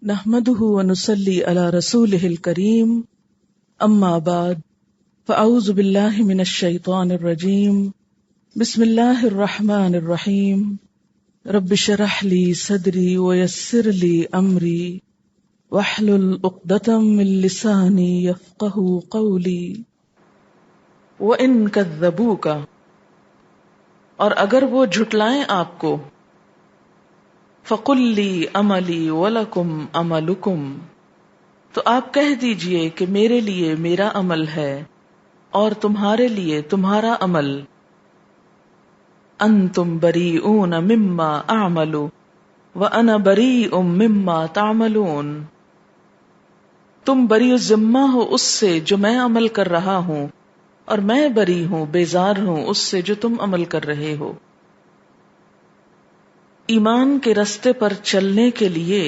نحمده ونصلي على رسوله الكريم اما بعد فاعوذ بالله من الشيطان الرجيم بسم الله الرحمن الرحيم رب اشرح لي صدري ويسر لي امري واحلل عقدة من لساني يفقهوا قولي وان كذبوك اور اگر وہ جھٹلائیں آپ کو فَقُلْ لِي عَمَلِي وَلَكُمْ عَمَلُكُمْ تو آپ کہہ دیجئے کہ میرے لیے میرا عمل ہے اور تمہارے لیے تمہارا عمل. أَنْتُمْ بَرِيئُونَ مِمَّا أَعْمَلُ وَأَنَا بَرِيءٌ مِمَّا تَعْمَلُونَ تم بری الذمہ ہو اس سے جو میں عمل کر رہا ہوں اور میں بری ہوں بیزار ہوں اس سے جو تم عمل کر رہے ہو. ایمان کے رستے پر چلنے کے لیے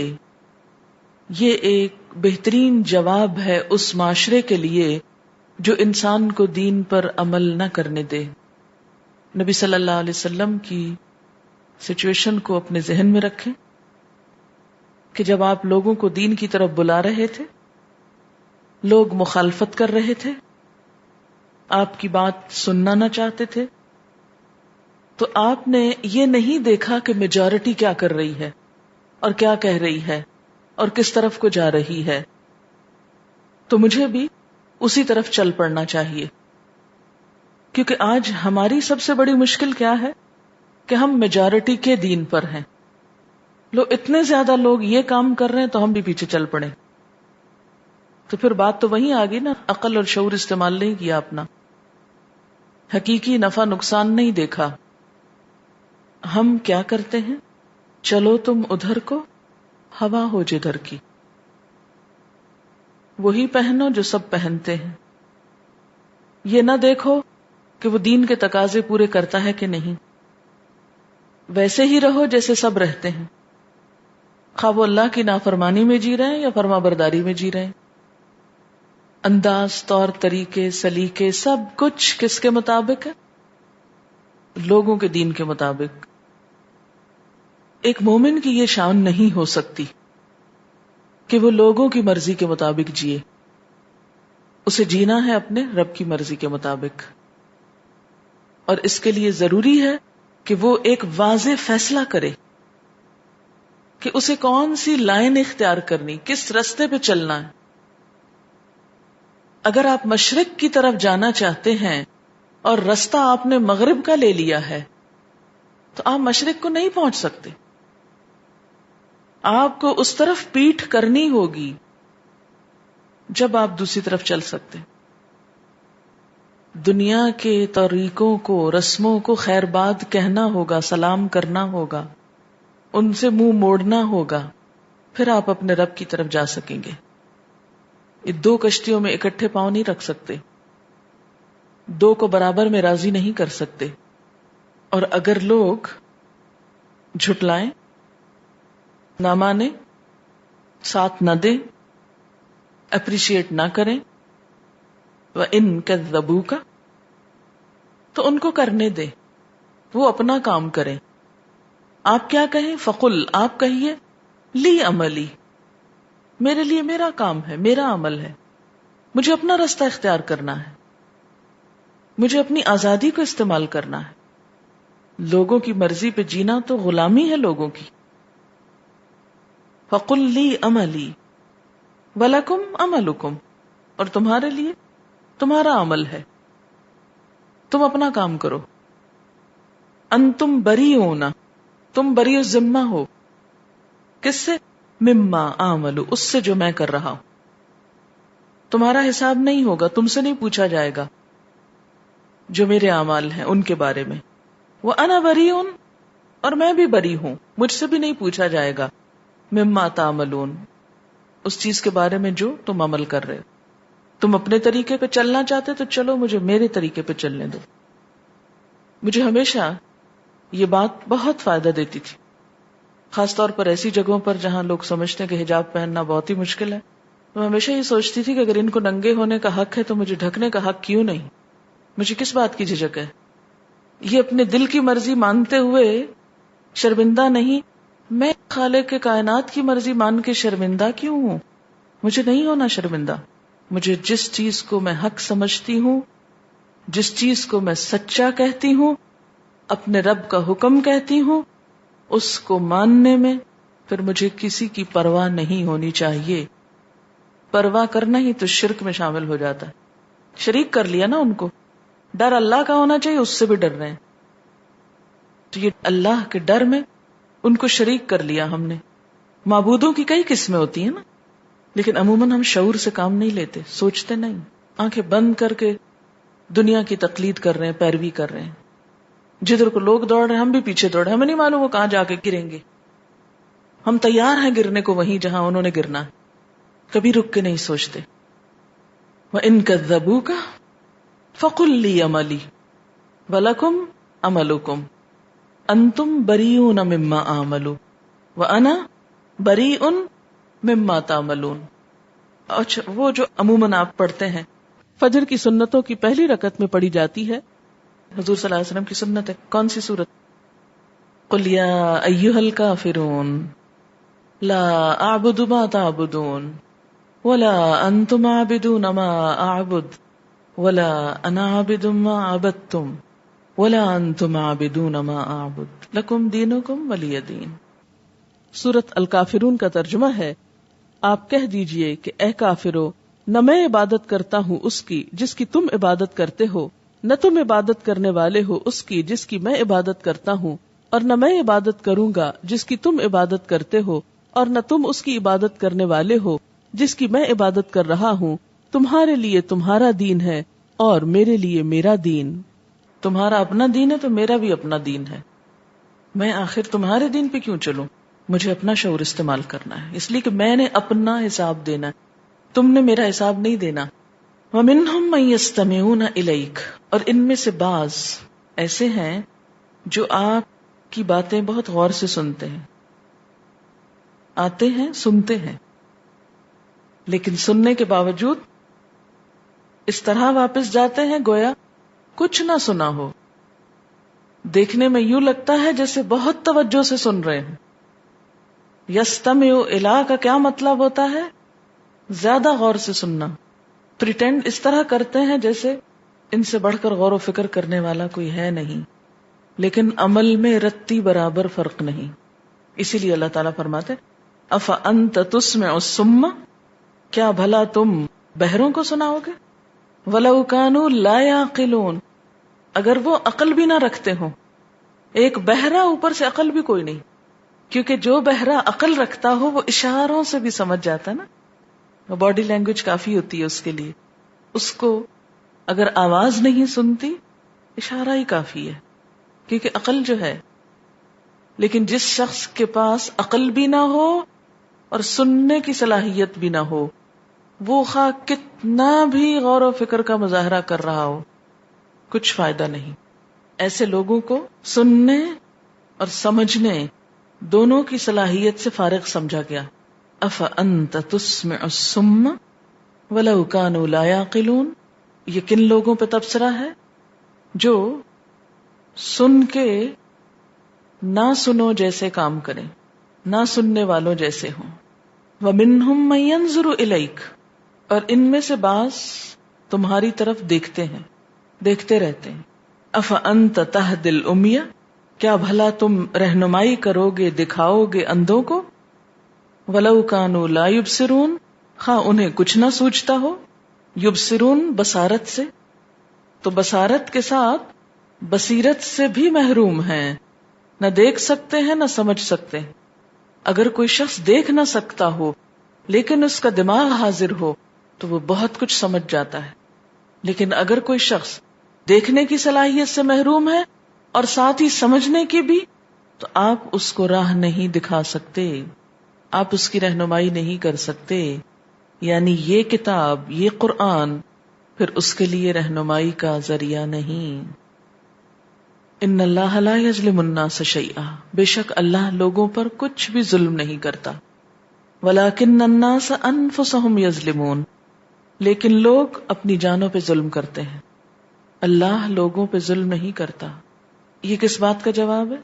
یہ ایک بہترین جواب ہے اس معاشرے کے لیے جو انسان کو دین پر عمل نہ کرنے دے. نبی صلی اللہ علیہ وسلم کی سچویشن کو اپنے ذہن میں رکھیں کہ جب آپ لوگوں کو دین کی طرف بلا رہے تھے، لوگ مخالفت کر رہے تھے، آپ کی بات سننا نہ چاہتے تھے، تو آپ نے یہ نہیں دیکھا کہ میجورٹی کیا کر رہی ہے اور کیا کہہ رہی ہے اور کس طرف کو جا رہی ہے، تو مجھے بھی اسی طرف چل پڑنا چاہیے. کیونکہ آج ہماری سب سے بڑی مشکل کیا ہے کہ ہم میجورٹی کے دین پر ہیں. اتنے زیادہ لوگ یہ کام کر رہے ہیں تو ہم بھی پیچھے چل پڑیں. تو پھر بات تو وہیں آ گئی نا، عقل اور شعور استعمال نہیں کیا اپنا، حقیقی نفع نقصان نہیں دیکھا. ہم کیا کرتے ہیں؟ چلو تم ادھر کو، ہوا ہو جدھر کی. وہی پہنو جو سب پہنتے ہیں. یہ نہ دیکھو کہ وہ دین کے تقاضے پورے کرتا ہے کہ نہیں. ویسے ہی رہو جیسے سب رہتے ہیں، خواہ وہ اللہ کی نافرمانی میں جی رہے ہیں یا فرما برداری میں جی رہے ہیں. انداز، طور طریقے، سلیقے سب کچھ کس کے مطابق ہے؟ لوگوں کے دین کے مطابق. ایک مومن کی یہ شان نہیں ہو سکتی کہ وہ لوگوں کی مرضی کے مطابق جیے. اسے جینا ہے اپنے رب کی مرضی کے مطابق، اور اس کے لیے ضروری ہے کہ وہ ایک واضح فیصلہ کرے کہ اسے کون سی لائن اختیار کرنی، کس رستے پہ چلنا ہے. اگر آپ مشرق کی طرف جانا چاہتے ہیں اور رستہ آپ نے مغرب کا لے لیا ہے تو آپ مشرق کو نہیں پہنچ سکتے. آپ کو اس طرف پیٹھ کرنی ہوگی جب آپ دوسری طرف چل سکتے. دنیا کے طریقوں کو، رسموں کو خیر باد کہنا ہوگا، سلام کرنا ہوگا، ان سے منہ موڑنا ہوگا، پھر آپ اپنے رب کی طرف جا سکیں گے. یہ دو کشتیوں میں اکٹھے پاؤں نہیں رکھ سکتے، دو کو برابر میں راضی نہیں کر سکتے. اور اگر لوگ جھٹلائیں، نہ مانیں، ساتھ نہ دیں، اپریشیٹ نہ کریں، وَإِن كَذَّبُوكَ تو ان کو کرنے دیں، وہ اپنا کام کریں. آپ کیا کہیں؟ فَقُلْ آپ کہیے، لی عملی میرے لیے میرا کام ہے، میرا عمل ہے، مجھے اپنا رستہ اختیار کرنا ہے، مجھے اپنی آزادی کو استعمال کرنا ہے. لوگوں کی مرضی پہ جینا تو غلامی ہے لوگوں کی. فَقُلْ لِي عَمَلِي وَلَكُمْ عَمَلُكُمْ اور تمہارے لیے تمہارا عمل ہے، تم اپنا کام کرو. انتم بریئون تم بری الذمہ ہو، کس سے؟ مما اعمل اس سے جو میں کر رہا ہوں. تمہارا حساب نہیں ہوگا، تم سے نہیں پوچھا جائے گا جو میرے اعمال ہیں ان کے بارے میں. وَأَنَا بَرِيءٌ اور میں بھی بری ہوں، مجھ سے بھی نہیں پوچھا جائے گا. مما تعملون اس چیز کے بارے میں جو تم عمل کر رہے ہو. تم اپنے طریقے پہ چلنا چاہتے تو چلو، مجھے میرے طریقے پہ چلنے دو. مجھے ہمیشہ یہ بات بہت فائدہ دیتی تھی، خاص طور پر ایسی جگہوں پر جہاں لوگ سمجھتے ہیں کہ حجاب پہننا بہت ہی مشکل ہے. میں ہمیشہ یہ سوچتی تھی کہ اگر ان کو ننگے ہونے کا حق ہے تو مجھے ڈھکنے کا حق کیوں نہیں؟ مجھے کس بات کی جھجک ہے؟ یہ اپنے دل کی مرضی مانتے ہوئے شرمندہ نہیں میں خالق کے کائنات کی مرضی مان کے شرمندہ کیوں ہوں؟ مجھے نہیں ہونا شرمندہ. مجھے جس چیز کو میں حق سمجھتی ہوں، جس چیز کو میں سچا کہتی ہوں، اپنے رب کا حکم کہتی ہوں، اس کو ماننے میں پھر مجھے کسی کی پرواہ نہیں ہونی چاہیے. پرواہ کرنا ہی تو شرک میں شامل ہو جاتا ہے. شریک کر لیا نا ان کو. ڈر اللہ کا ہونا چاہیے، اس سے بھی ڈر رہے ہیں. تو یہ اللہ کے ڈر میں ان کو شریک کر لیا ہم نے. معبودوں کی کئی قسمیں ہوتی ہیں نا، لیکن عموماً ہم شعور سے کام نہیں لیتے، سوچتے نہیں، آنکھیں بند کر کے دنیا کی تقلید کر رہے ہیں، پیروی کر رہے ہیں. جدھر کو لوگ دوڑ رہے ہیں ہم بھی پیچھے دوڑ رہے ہیں. ہمیں نہیں معلوم وہ کہاں جا کے گریں گے. ہم تیار ہیں گرنے کو وہیں جہاں انہوں نے گرنا ہے. کبھی رک کے نہیں سوچتے. وَإِن كَذَّبُوكَ فَقُل لِّي عَمَلِي وَلَكُمْ عَمَلُكُمْ أَنْتُمْ بَرِيئُونَ مِمَّا أَعْمَلُ وَأَنَا بَرِيءٌ مِمَّا تَعْمَلُونَ. اچھا، وہ جو عموماً آپ پڑھتے ہیں فجر کی سنتوں کی پہلی رکعت میں پڑھی جاتی ہے، حضور صلی اللہ علیہ وسلم کی سنت ہے. کون سی سورت؟ قُلْ يَا أَيُّهَا الْكَافِرُونَ لَا أَعْبُدُ مَا تَعْبُدُونَ وَلَا أَنْتُمْ عَابِدُونَ مَا أَعْبُدُ وَلَا أَنَا عَابِدٌ مَا عَبَدتُّمْ وَلَا أَنْتُمْ عَابِدُونَ مَا أَعْبُدُ لَكُمْ دِينُكُمْ وَلِيَ دِينِ. سورت الکافرون کا ترجمہ ہے، آپ کہہ دیجئے کہ اے کافرو، نہ میں عبادت کرتا ہوں اس کی جس کی تم عبادت کرتے ہو، نہ تم عبادت کرنے والے ہو اس کی جس کی میں عبادت کرتا ہوں، اور نہ میں عبادت کروں گا جس کی تم عبادت کرتے ہو، اور نہ تم اس کی عبادت کرنے والے ہو جس کی میں عبادت کر رہا ہوں. تمہارے لیے تمہارا دین ہے اور میرے لیے میرا دین. تمہارا اپنا دین ہے تو میرا بھی اپنا دین ہے. میں آخر تمہارے دین پہ کیوں چلوں؟ مجھے اپنا شعور استعمال کرنا ہے، اس لیے کہ میں نے اپنا حساب دینا ہے، تم نے میرا حساب نہیں دینا. وَمِنْهُمْ مَن يَسْتَمِعُونَ إِلَيْكَ، اور ان میں سے بعض ایسے ہیں جو آپ کی باتیں بہت غور سے سنتے ہیں. آتے ہیں، سنتے ہیں، لیکن سننے کے باوجود اس طرح واپس جاتے ہیں گویا کچھ نہ سنا ہو. دیکھنے میں یوں لگتا ہے جیسے بہت توجہ سے سن رہے ہیں. یستمع الی کا کیا مطلب ہوتا ہے؟ زیادہ غور سے سننا. پریٹینڈ اس طرح کرتے ہیں جیسے ان سے بڑھ کر غور و فکر کرنے والا کوئی ہے نہیں، لیکن عمل میں رتی برابر فرق نہیں. اسی لیے اللہ تعالیٰ فرماتے افانت تسمع الصم، کیا بھلا تم بہروں کو سناؤ گے؟ ولو کانوا لا یعقلون، اگر وہ عقل بھی نہ رکھتے ہوں. ایک بہرا اوپر سے عقل بھی کوئی نہیں، کیونکہ جو بہرا عقل رکھتا ہو وہ اشاروں سے بھی سمجھ جاتا ہے نا. باڈی لینگویج کافی ہوتی ہے اس کے لیے. اس کو اگر آواز نہیں سنتی اشارہ ہی کافی ہے، کیونکہ عقل جو ہے. لیکن جس شخص کے پاس عقل بھی نہ ہو اور سننے کی صلاحیت بھی نہ ہو، وہ خواہ کتنا بھی غور و فکر کا مظاہرہ کر رہا ہو، کچھ فائدہ نہیں. ایسے لوگوں کو سننے اور سمجھنے دونوں کی صلاحیت سے فارغ سمجھا گیا. افانت تسمع الصم ولو كانوا لا يعقلون، یہ کن لوگوں پہ تبصرہ ہے؟ جو سن کے نہ سنو جیسے کام کریں، نہ سننے والوں جیسے ہوں. وَمِنْهُمْ مَن يَنظُرُ إِلَيْكَ، اور ان میں سے بعض تمہاری طرف دیکھتے ہیں، دیکھتے رہتے ہیں. افانت تہدی العمی، کیا بھلا تم رہنمائی کرو گے، دکھاؤ گے اندھوں کو؟ ولو کانوا لا یبصرون، خواہ انہیں کچھ نہ سوچتا ہو. یبصرون بصارت سے، تو بصارت کے ساتھ بصیرت سے بھی محروم ہیں، نہ دیکھ سکتے ہیں نہ سمجھ سکتے. اگر کوئی شخص دیکھ نہ سکتا ہو لیکن اس کا دماغ حاضر ہو تو وہ بہت کچھ سمجھ جاتا ہے. لیکن اگر کوئی شخص دیکھنے کی صلاحیت سے محروم ہے اور ساتھ ہی سمجھنے کی بھی، تو آپ اس کو راہ نہیں دکھا سکتے، آپ اس کی رہنمائی نہیں کر سکتے. یعنی یہ کتاب، یہ قرآن پھر اس کے لیے رہنمائی کا ذریعہ نہیں. ان اللہ لا یظلم الناس شیئا، بے شک اللہ لوگوں پر کچھ بھی ظلم نہیں کرتا. ولکن الناس انفسهم یظلمون، لیکن لوگ اپنی جانوں پہ ظلم کرتے ہیں، اللہ لوگوں پہ ظلم نہیں کرتا. یہ کس بات کا جواب ہے؟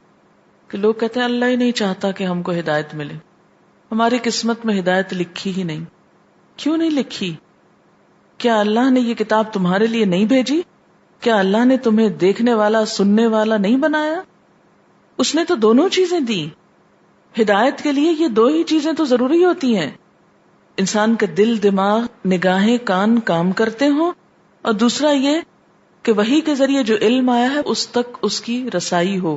کہ لوگ کہتے ہیں اللہ ہی نہیں چاہتا کہ ہم کو ہدایت ملے، ہماری قسمت میں ہدایت لکھی ہی نہیں. کیوں نہیں لکھی؟ کیا اللہ نے یہ کتاب تمہارے لیے نہیں بھیجی؟ کیا اللہ نے تمہیں دیکھنے والا سننے والا نہیں بنایا؟ اس نے تو دونوں چیزیں دی. ہدایت کے لیے یہ دو ہی چیزیں تو ضروری ہوتی ہیں، انسان کا دل، دماغ، نگاہیں، کان کام کرتے ہوں، اور دوسرا یہ کہ وحی کے ذریعے جو علم آیا ہے اس تک اس کی رسائی ہو،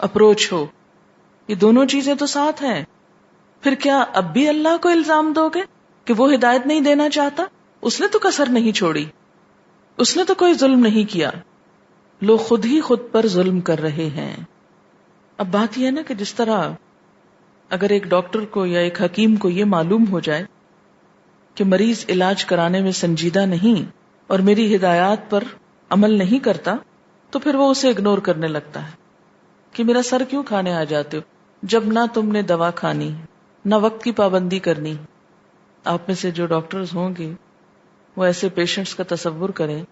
اپروچ ہو. یہ دونوں چیزیں تو ساتھ ہیں. پھر کیا اب بھی اللہ کو الزام دو گے کہ وہ ہدایت نہیں دینا چاہتا؟ اس نے تو کسر نہیں چھوڑی، اس نے تو کوئی ظلم نہیں کیا. لوگ خود ہی خود پر ظلم کر رہے ہیں. اب بات یہ ہے نا کہ جس طرح اگر ایک ڈاکٹر کو یا ایک حکیم کو یہ معلوم ہو جائے کہ مریض علاج کرانے میں سنجیدہ نہیں اور میری ہدایات پر عمل نہیں کرتا، تو پھر وہ اسے اگنور کرنے لگتا ہے کہ میرا سر کیوں کھانے آ جاتے ہو جب نہ تم نے دوا کھانی نہ وقت کی پابندی کرنی. آپ میں سے جو ڈاکٹرز ہوں گے وہ ایسے پیشنٹس کا تصور کریں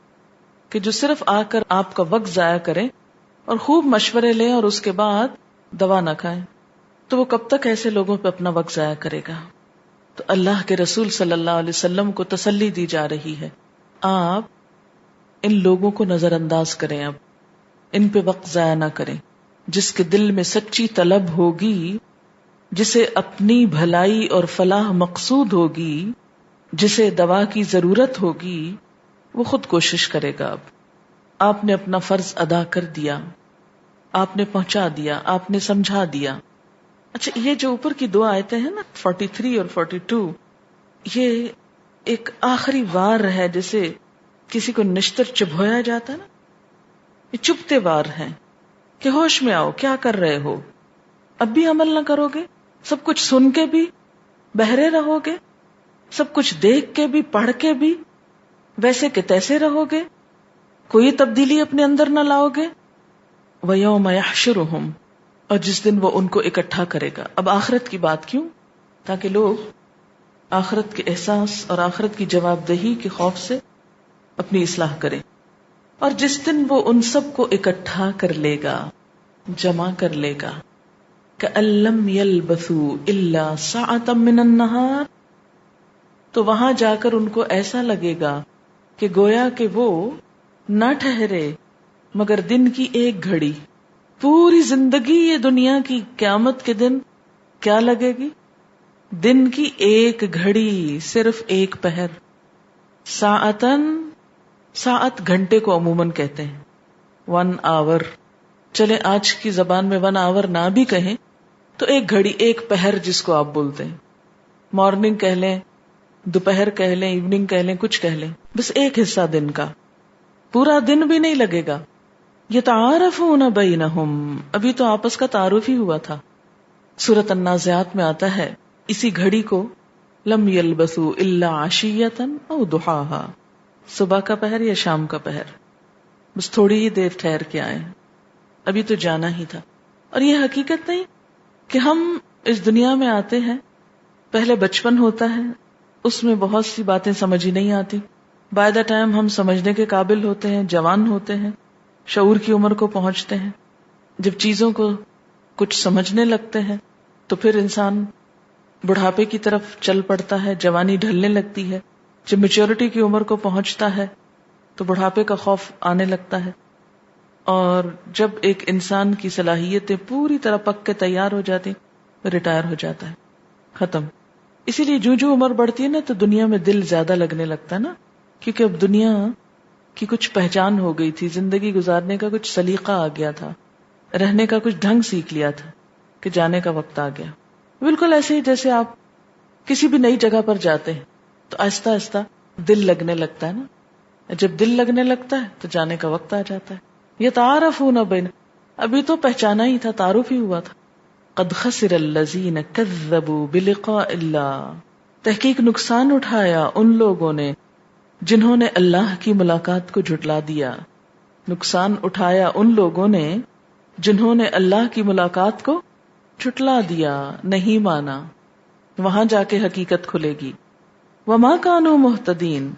کہ جو صرف آ کر آپ کا وقت ضائع کریں اور خوب مشورے لیں اور اس کے بعد دوا نہ کھائیں، تو وہ کب تک ایسے لوگوں پہ اپنا وقت ضائع کرے گا؟ تو اللہ کے رسول صلی اللہ علیہ وسلم کو تسلی دی جا رہی ہے، آپ ان لوگوں کو نظر انداز کریں، اب ان پہ وقت ضائع نہ کریں. جس کے دل میں سچی طلب ہوگی، جسے اپنی بھلائی اور فلاح مقصود ہوگی، جسے دوا کی ضرورت ہوگی، وہ خود کوشش کرے گا. اب آپ نے اپنا فرض ادا کر دیا، آپ نے پہنچا دیا، آپ نے سمجھا دیا. اچھا، یہ جو اوپر کی دو آیتیں ہیں نا 43 اور 42، یہ ایک آخری وار ہے، جیسے کسی کو نشتر چبھویا جاتا ہے نا، یہ چبھتے وار ہیں کہ ہوش میں آؤ، کیا کر رہے ہو؟ اب بھی عمل نہ کرو گے؟ سب کچھ سن کے بھی بہرے رہو گے؟ سب کچھ دیکھ کے بھی، پڑھ کے بھی ویسے کہ تیسے رہو گے؟ کوئی تبدیلی اپنے اندر نہ لاؤ گے؟ وَيَوْمَ يَحْشُرُهُمْ، اور جس دن وہ ان کو اکٹھا کرے گا. اب آخرت کی بات کیوں؟ تاکہ لوگ آخرت کے احساس اور آخرت کی جواب دہی کے خوف سے اپنی اصلاح کریں. اور جس دن وہ ان سب کو اکٹھا کر لے گا، جمع کر لے گا، كَأَن لَّمْ يَلْبَثُوا إِلَّا سَاعَةً مِّنَ النَّهَارِ، تو وہاں جا کر ان کو ایسا لگے گا کہ گویا کہ وہ نہ ٹھہرے مگر دن کی ایک گھڑی. پوری زندگی یہ دنیا کی، قیامت کے دن کیا لگے گی؟ دن کی ایک گھڑی، صرف ایک پہر. ساعتن، ساعت گھنٹے کو عموماً کہتے ہیں، 1 آور. چلے آج کی زبان میں 1 آور نہ بھی کہیں تو ایک گھڑی، ایک پہر جس کو آپ بولتے ہیں. مارننگ کہہ لیں، دوپہر کہہ لیں، ایوننگ کہہ لیں، کچھ کہہ لیں، بس ایک حصہ دن کا. پورا دن بھی نہیں لگے گا. یتعارفون بینہم، ابھی تو آپس کا تعارف ہی ہوا تھا. سورۃ النازعات میں آتا ہے اسی گھڑی کو لم یلبثوا الا عشیۃ او ضحاھا، صبح کا پہر یا شام کا پہر، بس تھوڑی ہی دیر ٹھہر کے آئے، ابھی تو جانا ہی تھا. اور یہ حقیقت نہیں کہ ہم اس دنیا میں آتے ہیں، پہلے بچپن ہوتا ہے، اس میں بہت سی باتیں سمجھ ہی نہیں آتی. بائی دا ٹائم ہم سمجھنے کے قابل ہوتے ہیں، جوان ہوتے ہیں، شعور کی عمر کو پہنچتے ہیں، جب چیزوں کو کچھ سمجھنے لگتے ہیں تو پھر انسان بڑھاپے کی طرف چل پڑتا ہے، جوانی ڈھلنے لگتی ہے. جب میچورٹی کی عمر کو پہنچتا ہے تو بڑھاپے کا خوف آنے لگتا ہے. اور جب ایک انسان کی صلاحیتیں پوری طرح پک کے تیار ہو جاتی، ریٹائر ہو جاتا ہے، ختم. اسی لیے جو عمر بڑھتی ہے نا تو دنیا میں دل زیادہ لگنے لگتا ہے نا، کیونکہ اب دنیا کی کچھ پہچان ہو گئی تھی، زندگی گزارنے کا کچھ سلیقہ آ گیا تھا، رہنے کا کچھ ڈھنگ سیکھ لیا تھا کہ جانے کا وقت آ گیا. بالکل ایسے ہی جیسے آپ کسی بھی نئی جگہ پر جاتے ہیں تو آہستہ آہستہ دل لگنے لگتا ہے نا. جب دل لگنے لگتا ہے تو جانے کا وقت آ جاتا ہے. یتعارفون بین، ابھی تو پہچانا ہی تھا، تعارف ہی ہوا تھا. قد خسر الذین کذبوا بلقاء اللہ، تحقیق نقصان اٹھایا ان لوگوں نے جنہوں نے اللہ کی ملاقات کو جھٹلا دیا. نقصان اٹھایا ان لوگوں نے جنہوں نے اللہ کی ملاقات کو جھٹلا دیا، نہیں مانا. وہاں جا کے حقیقت کھلے گی. وما کانوا مہتدین،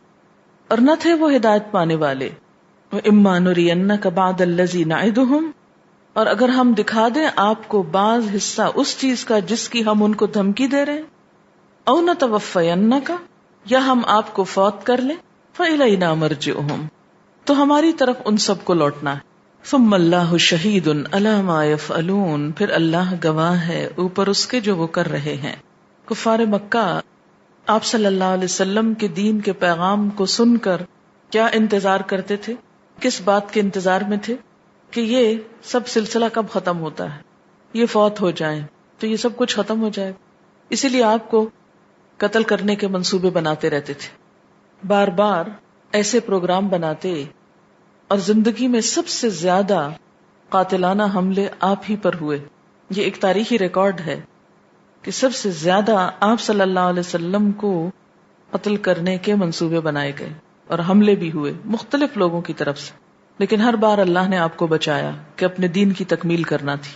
اور نہ تھے وہ ہدایت پانے والے. وَإِمَّا نُرِيَنَّكَ بَعْضَ الَّذِي نَعِدُهُمْ، اور اگر ہم دکھا دیں آپ کو بعض حصہ اس چیز کا جس کی ہم ان کو دھمکی دے رہے ہیں، او نتوفینک، یا ہم آپ کو فوت کر لیں، فإلینا مرجعہم، تو ہماری طرف ان سب کو لوٹنا ہے، ثم اللہ شہید علی ما یفعلون، پھر اللہ گواہ ہے اوپر اس کے جو وہ کر رہے ہیں۔ کفار مکہ آپ صلی اللہ علیہ وسلم کے دین کے پیغام کو سن کر کیا انتظار کرتے تھے؟ کس بات کے انتظار میں تھے؟ کہ یہ سب سلسلہ کب ختم ہوتا ہے، یہ فوت ہو جائیں تو یہ سب کچھ ختم ہو جائے، اسی لیے آپ کو قتل کرنے کے منصوبے بناتے رہتے تھے، بار بار ایسے پروگرام بناتے، اور زندگی میں سب سے زیادہ قاتلانہ حملے آپ ہی پر ہوئے۔ یہ ایک تاریخی ریکارڈ ہے کہ سب سے زیادہ آپ صلی اللہ علیہ وسلم کو قتل کرنے کے منصوبے بنائے گئے اور حملے بھی ہوئے مختلف لوگوں کی طرف سے، لیکن ہر بار اللہ نے آپ کو بچایا کہ اپنے دین کی تکمیل کرنا تھی،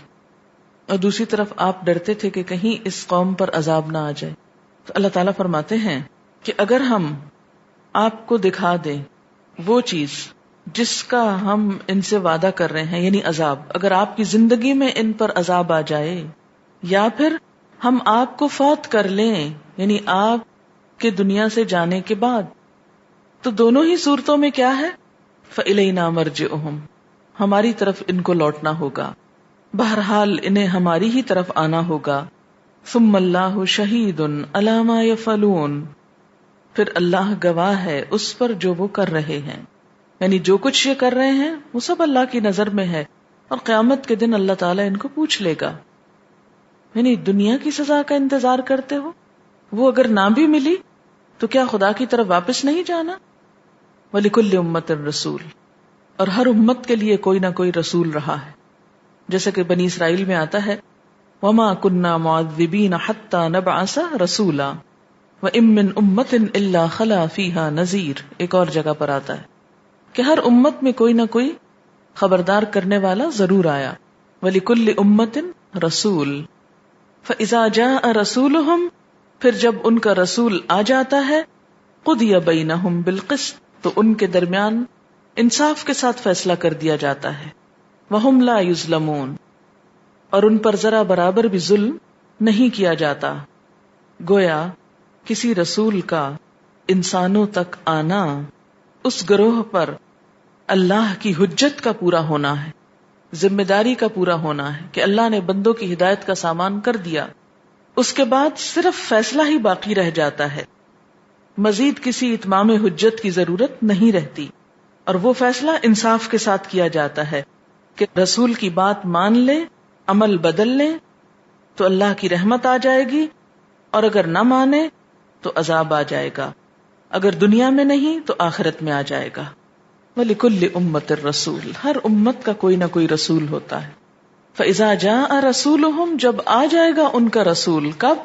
اور دوسری طرف آپ ڈرتے تھے کہ کہیں اس قوم پر عذاب نہ آ جائے۔ تو اللہ تعالیٰ فرماتے ہیں کہ اگر ہم آپ کو دکھا دیں وہ چیز جس کا ہم ان سے وعدہ کر رہے ہیں، یعنی عذاب، اگر آپ کی زندگی میں ان پر عذاب آ جائے، یا پھر ہم آپ کو فوت کر لیں، یعنی آپ کے دنیا سے جانے کے بعد، تو دونوں ہی صورتوں میں کیا ہے؟ فَإِلَيْنَا مَرْجِعُهُمْ، ہماری طرف ان کو لوٹنا ہوگا، بہرحال انہیں ہماری ہی طرف آنا ہوگا۔ ثُمَّ اللَّهُ شَهِيدٌ عَلَى مَا يَفْعَلُونَ، پھر اللہ گواہ ہے اس پر جو وہ کر رہے ہیں، یعنی جو کچھ یہ کر رہے ہیں وہ سب اللہ کی نظر میں ہے، اور قیامت کے دن اللہ تعالیٰ ان کو پوچھ لے گا۔ یعنی دنیا کی سزا کا انتظار کرتے ہو، وہ اگر نہ بھی ملی تو کیا خدا کی طرف واپس نہیں جانا؟ وَلِكُلِّ أُمَّةٍ رَسُولٌ، اور ہر امت کے لیے کوئی نہ کوئی رسول رہا ہے، جیسے کہ بنی اسرائیل میں آتا ہے وَمَا كُنَّا مُعَذِّبِينَ حَتَّى نَبْعَثَ رَسُولًا وَإِن مِّنْ أُمَّةٍ إِلَّا خَلَا فِيهَا نَذِيرٌ، ایک اور جگہ پر آتا ہے کہ ہر امت میں کوئی نہ کوئی خبردار کرنے والا ضرور آیا۔ وَلِكُلِّ أُمَّةٍ رَسُولٌ فَإِذَا جَاءَ رَسُولُهُمْ، پھر جب ان کا رسول آ جاتا ہے، قُضِيَ بَيْنَهُمْ بِالْقِسْطِ، تو ان کے درمیان انصاف کے ساتھ فیصلہ کر دیا جاتا ہے۔ وَهُمْ لَا يُظْلَمُونَ، اور ان پر ذرا برابر بھی ظلم نہیں کیا جاتا۔ گویا کسی رسول کا انسانوں تک آنا اس گروہ پر اللہ کی حجت کا پورا ہونا ہے، ذمہ داری کا پورا ہونا ہے کہ اللہ نے بندوں کی ہدایت کا سامان کر دیا، اس کے بعد صرف فیصلہ ہی باقی رہ جاتا ہے، مزید کسی اتمام حجت کی ضرورت نہیں رہتی، اور وہ فیصلہ انصاف کے ساتھ کیا جاتا ہے کہ رسول کی بات مان لیں، عمل بدل لیں تو اللہ کی رحمت آ جائے گی، اور اگر نہ مانے تو عذاب آ جائے گا، اگر دنیا میں نہیں تو آخرت میں آ جائے گا۔ وَلِكُلِّ أُمَّةٍ رَسُولٌ، ہر امت کا کوئی نہ کوئی رسول ہوتا ہے۔ فَإِذَا جَاءَ رَسُولُهُمْ، جب آ جائے گا ان کا رسول، کب؟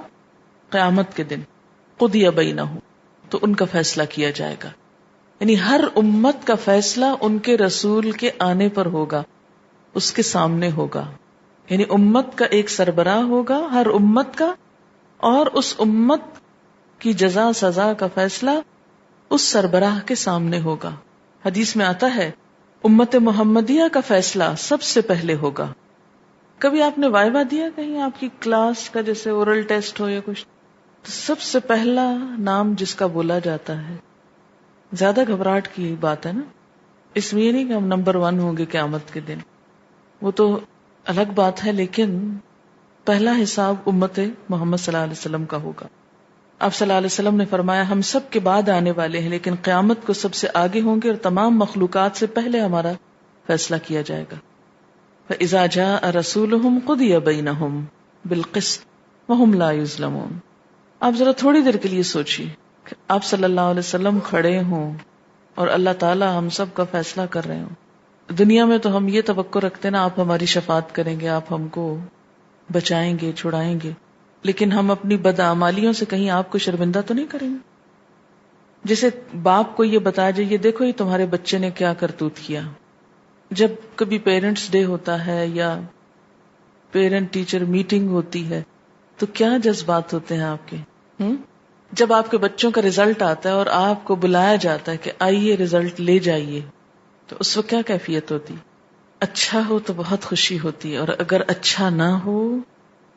قیامت کے دن۔ قُضِيَ بَيْنَهُمْ، تو ان کا فیصلہ کیا جائے گا، یعنی ہر امت کا فیصلہ ان کے رسول کے آنے پر ہوگا، اس کے سامنے ہوگا، یعنی امت کا ایک سربراہ ہوگا ہر امت کا، اور اس امت کی جزا سزا کا فیصلہ اس سربراہ کے سامنے ہوگا۔ حدیث میں آتا ہے امت محمدیہ کا فیصلہ سب سے پہلے ہوگا۔ کبھی آپ نے وائوا دیا کہیں آپ کی کلاس کا، جیسے اورل ٹیسٹ ہو یا کچھ، تو سب سے پہلا نام جس کا بولا جاتا ہے، زیادہ گھبراہٹ کی بات ہے نا، اس میں یہ نہیں کہ ہم نمبر 1 ہوں گے قیامت کے دن، وہ تو الگ بات ہے، لیکن پہلا حساب امت محمد صلی اللہ علیہ وسلم کا ہوگا۔ آپ صلی اللہ علیہ وسلم نے فرمایا ہم سب کے بعد آنے والے ہیں، لیکن قیامت کو سب سے آگے ہوں گے، اور تمام مخلوقات سے پہلے ہمارا فیصلہ کیا جائے گا۔ فَإِذَا جَاءَ رَسُولُهُمْ قُضِيَ بَيْنَهُمْ بِالْقِسْطِ وَهُمْ لَا يُظْلَمُونَ۔ آپ ذرا تھوڑی دیر کے لیے سوچیے کہ آپ صلی اللہ علیہ وسلم کھڑے ہوں اور اللہ تعالی ہم سب کا فیصلہ کر رہے ہوں۔ دنیا میں تو ہم یہ توقع رکھتے نا آپ ہماری شفاعت کریں گے، آپ ہم کو بچائیں گے، چھڑائیں گے، لیکن ہم اپنی بدعمالیوں سے کہیں آپ کو شرمندہ تو نہیں کریں گے؟ جیسے باپ کو یہ بتایا جائے یہ دیکھو یہ تمہارے بچے نے کیا کرتوت کیا۔ جب کبھی پیرنٹس ڈے ہوتا ہے یا پیرنٹ ٹیچر میٹنگ ہوتی ہے تو کیا جذبات ہوتے ہیں آپ کے؟ جب آپ کے بچوں کا رزلٹ آتا ہے اور آپ کو بلایا جاتا ہے کہ آئیے رزلٹ لے جائیے، تو اس وقت کیا کیفیت ہوتی؟ اچھا ہو تو بہت خوشی ہوتی ہے، اور اگر اچھا نہ ہو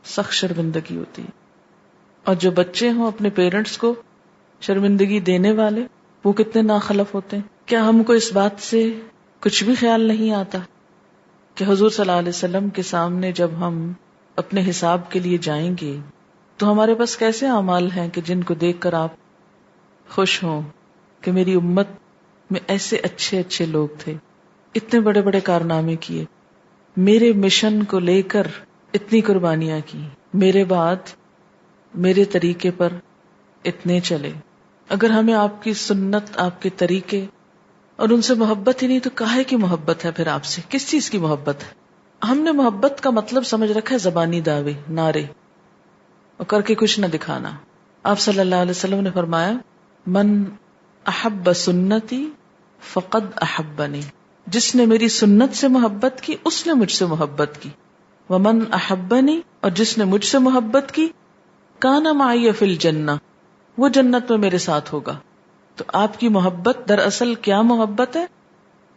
سخت شرمندگی ہوتی ہے. اور جو بچے ہوں اپنے پیرنٹس کو شرمندگی دینے والے، وہ کتنے ناخلف ہوتے ہیں. کیا ہم کو اس بات سے کچھ بھی خیال نہیں آتا کہ حضور صلی اللہ علیہ وسلم کے سامنے جب ہم اپنے حساب کے لیے جائیں گے تو ہمارے پاس کیسے اعمال ہیں کہ جن کو دیکھ کر آپ خوش ہوں کہ میری امت میں ایسے اچھے اچھے لوگ تھے، اتنے بڑے بڑے کارنامے کیے، میرے مشن کو لے کر اتنی قربانیاں کی، میرے بعد میرے طریقے پر اتنے چلے. اگر ہمیں آپ کی سنت، آپ کے طریقے اور ان سے محبت ہی نہیں تو کاہے کی محبت ہے پھر آپ سے؟ کس چیز کی محبت ہے؟ ہم نے محبت کا مطلب سمجھ رکھا ہے زبانی دعوے، نعرے اور کر کے کچھ نہ دکھانا. آپ صلی اللہ علیہ وسلم نے فرمایا من احب سنتی فقد احبنی، جس نے میری سنت سے محبت کی اس نے مجھ سے محبت کی. ومن احبنی، اور جس نے مجھ سے محبت کی، کان معی فی الجنہ، وہ جنت میں میرے ساتھ ہوگا. تو آپ کی محبت دراصل کیا محبت ہے؟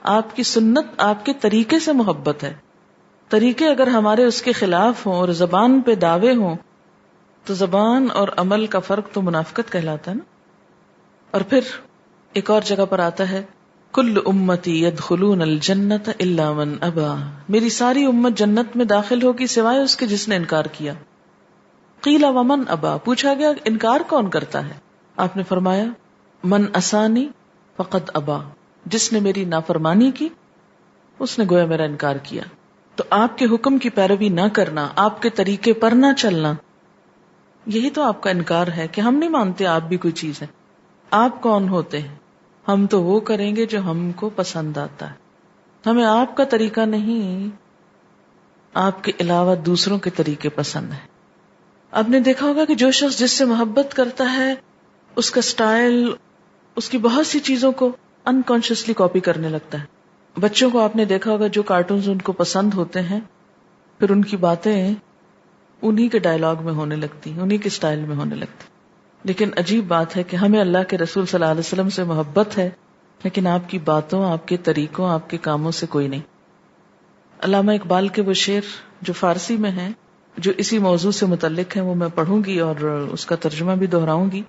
آپ کی سنت، آپ کے طریقے سے محبت ہے. طریقے اگر ہمارے اس کے خلاف ہوں اور زبان پہ دعوے ہوں تو زبان اور عمل کا فرق تو منافقت کہلاتا ہے نا. اور پھر ایک اور جگہ پر آتا ہے کل امتی یدخلون الجنت الا من ابا، میری ساری امت جنت میں داخل ہوگی سوائے اس کے جس نے انکار کیا. قیل ومن ابا، پوچھا گیا انکار کون کرتا ہے؟ آپ نے فرمایا من اسانی فقد ابا، جس نے میری نافرمانی کی اس نے گویا میرا انکار کیا. تو آپ کے حکم کی پیروی نہ کرنا، آپ کے طریقے پر نہ چلنا، یہی تو آپ کا انکار ہے کہ ہم نہیں مانتے آپ بھی کوئی چیز ہے. آپ کون ہوتے ہیں؟ ہم تو وہ کریں گے جو ہم کو پسند آتا ہے. ہمیں آپ کا طریقہ نہیں، آپ کے علاوہ دوسروں کے طریقے پسند ہیں. آپ نے دیکھا ہوگا کہ جو شخص جس سے محبت کرتا ہے اس کا سٹائل، اس کی بہت سی چیزوں کو انکانشیسلی کاپی کرنے لگتا ہے. بچوں کو آپ نے دیکھا ہوگا جو کارٹونز ان کو پسند ہوتے ہیں پھر ان کی باتیں انہی کے ڈائلاگ میں ہونے لگتی ہیں، انہی کے سٹائل میں ہونے لگتی. لیکن عجیب بات ہے کہ ہمیں اللہ کے رسول صلی اللہ علیہ وسلم سے محبت ہے لیکن آپ کی باتوں، آپ کے طریقوں، آپ کے کاموں سے کوئی نہیں. علامہ اقبال کے وہ شعر جو فارسی میں ہیں، جو اسی موضوع سے متعلق ہیں، وہ میں پڑھوں گی اور اس کا ترجمہ بھی دہراؤں گی.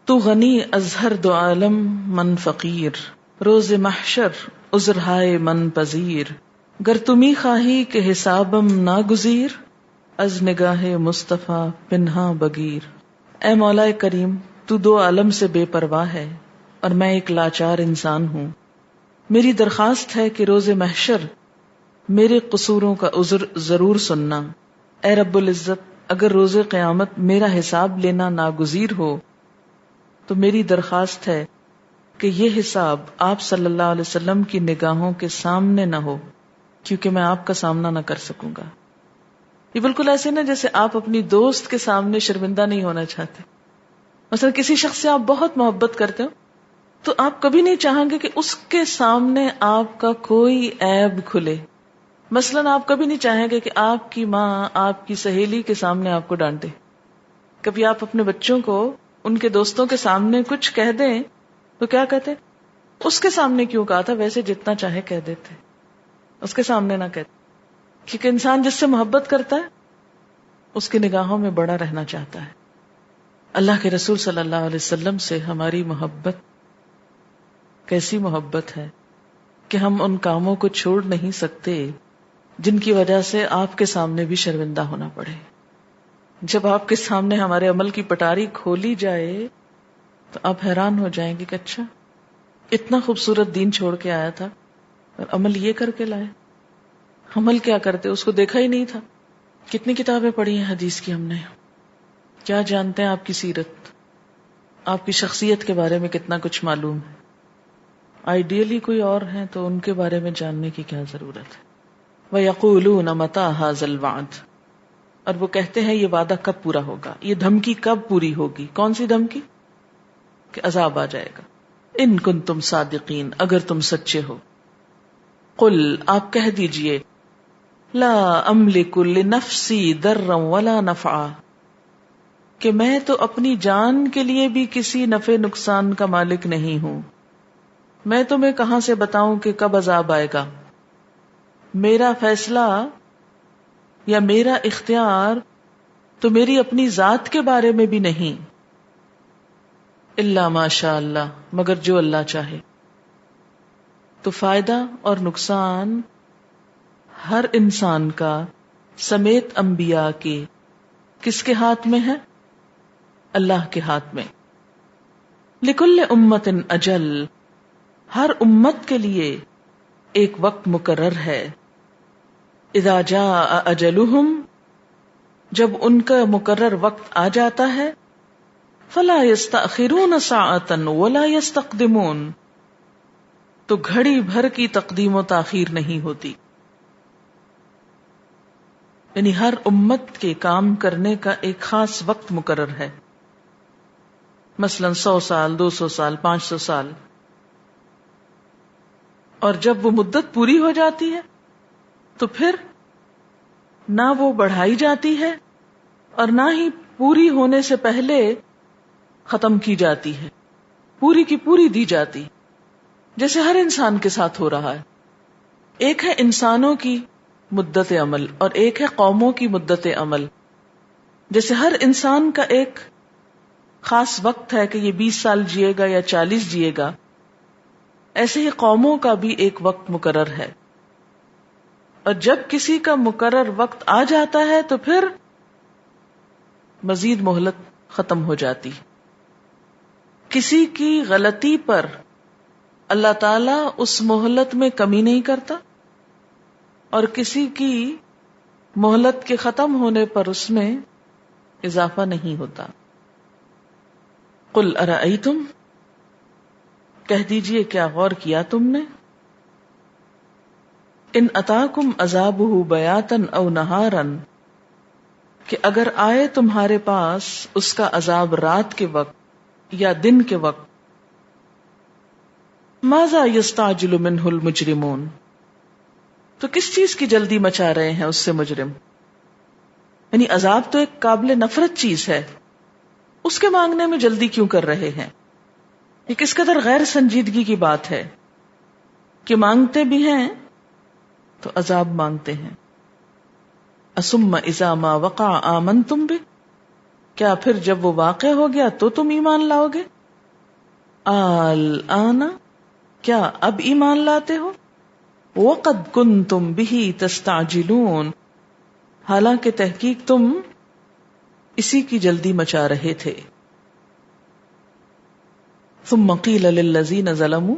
تو غنی از ہر دو عالم من فقیر، روز محشر عذرہائے من پذیر. گر تمی خواہی کہ حسابم ناگزیر، از نگاہ مصطفیٰ پنہا بگیر. اے مولا کریم، تو دو عالم سے بے پرواہ ہے اور میں ایک لاچار انسان ہوں. میری درخواست ہے کہ روز محشر میرے قصوروں کا عذر ضرور سننا. اے رب العزت، اگر روز قیامت میرا حساب لینا ناگزیر ہو تو میری درخواست ہے کہ یہ حساب آپ صلی اللہ علیہ وسلم کی نگاہوں کے سامنے نہ ہو، کیونکہ میں آپ کا سامنا نہ کر سکوں گا. یہ بالکل ایسے نا جیسے آپ اپنی دوست کے سامنے شرمندہ نہیں ہونا چاہتے. مثلا کسی شخص سے آپ بہت محبت کرتے ہو تو آپ کبھی نہیں چاہیں گے کہ اس کے سامنے آپ کا کوئی عیب کھلے. مثلا آپ کبھی نہیں چاہیں گے کہ آپ کی ماں آپ کی سہیلی کے سامنے آپ کو ڈانٹے. کبھی آپ اپنے بچوں کو ان کے دوستوں کے سامنے کچھ کہہ دیں تو کیا کہتے؟ اس کے سامنے کیوں کہا تھا، ویسے جتنا چاہے کہہ دیتے، اس کے سامنے نہ کہتے. کیونکہ انسان جس سے محبت کرتا ہے اس کی نگاہوں میں بڑا رہنا چاہتا ہے. اللہ کے رسول صلی اللہ علیہ وسلم سے ہماری محبت کیسی محبت ہے کہ ہم ان کاموں کو چھوڑ نہیں سکتے جن کی وجہ سے آپ کے سامنے بھی شرمندہ ہونا پڑے. جب آپ کے سامنے ہمارے عمل کی پٹاری کھولی جائے تو آپ حیران ہو جائیں گے کہ اچھا اتنا خوبصورت دین چھوڑ کے آیا تھا اور عمل یہ کر کے لائے. عمل کیا کرتے اس کو دیکھا ہی نہیں تھا. کتنی کتابیں پڑھی ہیں حدیث کی ہم نے، کیا جانتے ہیں آپ کی سیرت، آپ کی شخصیت کے بارے میں کتنا کچھ معلوم ہے. آئیڈیلی کوئی اور ہیں تو ان کے بارے میں جاننے کی کیا ضرورت ہے. وَيَقُولُونَ مَتَىٰ هَٰذَا الْوَعْدُ، اور وہ کہتے ہیں یہ وعدہ کب پورا ہوگا، یہ دھمکی کب پوری ہوگی. کون سی دھمکی؟ کہ عذاب آ جائے گا. ان کنتم صادقین، اگر تم سچے ہو. قل، آپ کہہ دیجئے، لا املک لنفسی ضرا ولا نفعا، کہ میں تو اپنی جان کے لیے بھی کسی نفع نقصان کا مالک نہیں ہوں. میں تمہیں کہاں سے بتاؤں کہ کب عذاب آئے گا. میرا فیصلہ یا میرا اختیار تو میری اپنی ذات کے بارے میں بھی نہیں، الا ماشاء اللہ، مگر جو اللہ چاہے. تو فائدہ اور نقصان ہر انسان کا سمیت انبیاء کے کس کے ہاتھ میں ہے؟ اللہ کے ہاتھ میں. لکل امت اجل، ہر امت کے لیے ایک وقت مقرر ہے. اذا جاء اجلہم، جب ان کا مقرر وقت آ جاتا ہے، فلا یستأخرون ساعۃ ولا یستقدمون، تو گھڑی بھر کی تقدیم و تاخیر نہیں ہوتی. یعنی ہر امت کے کام کرنے کا ایک خاص وقت مقرر ہے، مثلا 100 سال، 200 سال، 500 سال. اور جب وہ مدت پوری ہو جاتی ہے تو پھر نہ وہ بڑھائی جاتی ہے اور نہ ہی پوری ہونے سے پہلے ختم کی جاتی ہے، پوری کی پوری دی جاتی، جیسے ہر انسان کے ساتھ ہو رہا ہے. ایک ہے انسانوں کی مدت عمل اور ایک ہے قوموں کی مدت عمل. جیسے ہر انسان کا ایک خاص وقت ہے کہ یہ 20 سال جیے گا یا 40 جیے گا، ایسے ہی قوموں کا بھی ایک وقت مقرر ہے. اور جب کسی کا مقرر وقت آ جاتا ہے تو پھر مزید مہلت ختم ہو جاتی. کسی کی غلطی پر اللہ تعالی اس مہلت میں کمی نہیں کرتا اور کسی کی مہلت کے ختم ہونے پر اس میں اضافہ نہیں ہوتا. قل ارأیتم، کہہ دیجئے کیا غور کیا تم نے، ان اتاکم عذابہ بیاتا او نہارا، کہ اگر آئے تمہارے پاس اس کا عذاب رات کے وقت یا دن کے وقت، ماذا یستعجل منہ المجرمون، تو کس چیز کی جلدی مچا رہے ہیں اس سے مجرم. یعنی عذاب تو ایک قابل نفرت چیز ہے، اس کے مانگنے میں جلدی کیوں کر رہے ہیں. یہ کس قدر غیر سنجیدگی کی بات ہے کہ مانگتے بھی ہیں تو عذاب مانگتے ہیں. اثم اذا ما وقع آمنتم بہ، کیا پھر جب وہ واقع ہو گیا تو تم ایمان لاؤ گے. الآن، کیا اب ایمان لاتے ہو. وقد کنتم بہ تستعجلون، حالانکہ تحقیق تم اسی کی جلدی مچا رہے تھے. ثم قیل للذین ظلموا،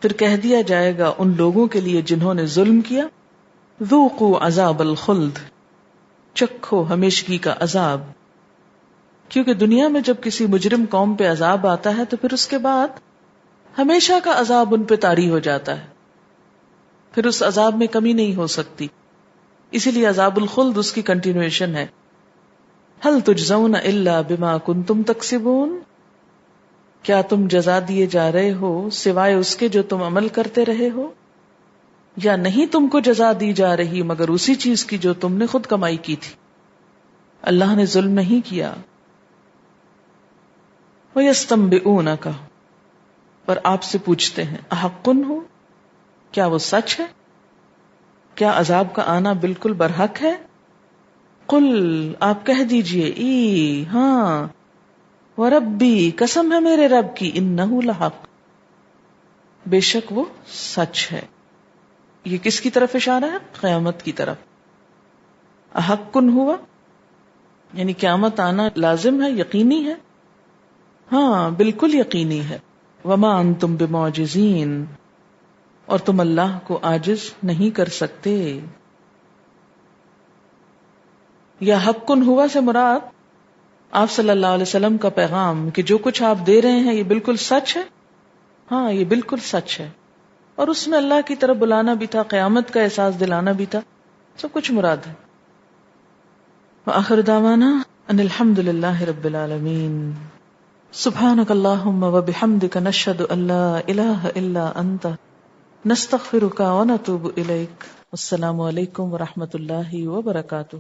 پھر کہہ دیا جائے گا ان لوگوں کے لیے جنہوں نے ظلم کیا، ذوقوا عذاب الخلد، چکھو ہمیشگی کا عذاب. کیونکہ دنیا میں جب کسی مجرم قوم پہ عذاب آتا ہے تو پھر اس کے بعد ہمیشہ کا عذاب ان پہ طاری ہو جاتا ہے، پھر اس عذاب میں کمی نہیں ہو سکتی. اسی لیے عذاب الخلد اس کی کنٹینویشن ہے. هل تجزون الا بما کنتم تکسبون، کیا تم جزا دیے جا رہے ہو سوائے اس کے جو تم عمل کرتے رہے ہو، یا نہیں تم کو جزا دی جا رہی مگر اسی چیز کی جو تم نے خود کمائی کی تھی. اللہ نے ظلم نہیں کیا. وَيَسْتَنبِئُونَكَ، پر آپ سے پوچھتے ہیں، احق ہو، کیا وہ سچ ہے، کیا عذاب کا آنا بالکل برحق ہے. قل، آپ کہہ دیجئے، ای ہاں، وربی، قسم ہے میرے رب کی، انہ لحق، بے شک وہ سچ ہے. یہ کس کی طرف اشارہ ہے؟ قیامت کی طرف. احق ہوا یعنی قیامت آنا لازم ہے، یقینی ہے. ہاں بالکل یقینی ہے. وما انتم بمعجزین، اور تم اللہ کو عاجز نہیں کر سکتے. یا حق ہوا سے مراد آپ صلی اللہ علیہ وسلم کا پیغام کہ جو کچھ آپ دے رہے ہیں یہ بالکل سچ ہے. ہاں یہ بالکل سچ ہے، اور اس میں اللہ کی طرف بلانا بھی تھا، قیامت کا احساس دلانا بھی تھا، سب کچھ مراد ہے. وآخر دعوانا ان الحمد للہ رب العالمین. سبحانک اللہم وبحمدک نشہد ان لا الہ الا انت نستغفرک ونتوب الیک. السلام علیکم ورحمۃ اللہ وبرکاتہ.